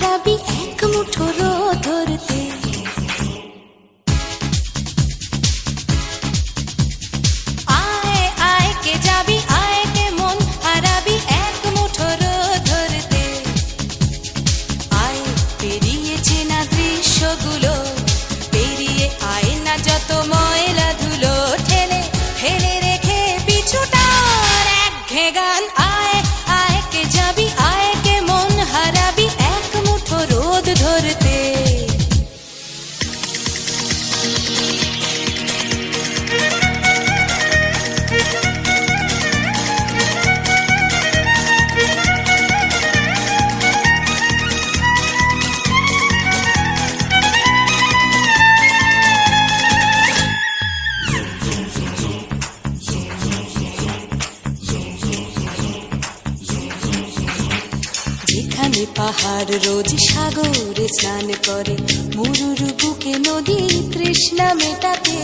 হারাবি এক মুঠো রোদ ধরতে। আয় আয় কে যাবি, আয় কে মন হারাবি এক মুঠো রোদ ধরতে। আয় পেরিয়েছে না দৃশ্যগুলো, পেরিয়ে আয় না যত ময়লা ধুলো, ঠেলে ফেলে রেখে পিছুটার একঘেয়ে গান। আয় আয় কে যাবি, আয় কে মন হারাবি এক মুঠো রোদ ধরতে। যেখানে পাহাড় রোজ সাগরে স্নান করে, মরুর বুকে নদী তৃষ্ণা মেটাতে।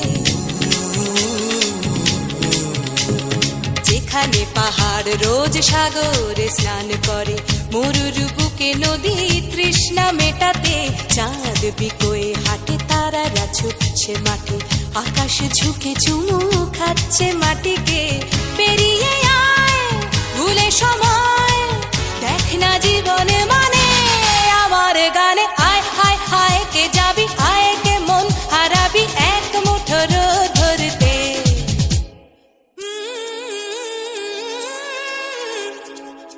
যেখানে পাহাড় রোজ সাগরে স্নান করে, মরুর বুকে নদী তৃষ্ণা মেটাতে। চাঁদ বিকোয়ে হাটে, তারারা ছুটছে মাঠে, আকাশ ঝুঁকে চুমু খাচ্ছে মাটিকে। পেরিয়ে আয় ভুলে সময়, দেখ না জীবনে মানে আমার গানে। আয় হায় হায় কে যাবি, আয় কে মন হারাবি এক মুঠো রোদ ধরতে।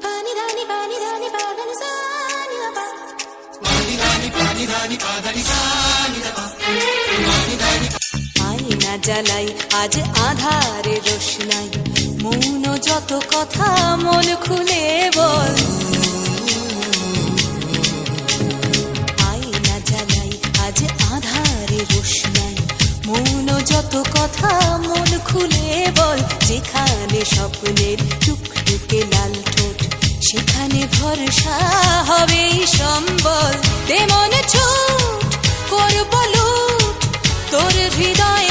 পানি রানি পানি রানি পাদানি সানি বাবা, পানি রানি পাদানি সানি বাবা। আয়না জ্বালাই আজ আধারে রোশনাই, মৌন যত কথা মন খুলে বল। আয়না জ্বালাই আজ আধারে রোশনাই, মৌন যত কথা মন খুলে বল। যেখানে স্বপ্নের টুকটুকে লাল ঠোঁট, সেখানে ভরসা হবে সম্বল। দে মনে ছুট করব লুট, তোর হৃদয়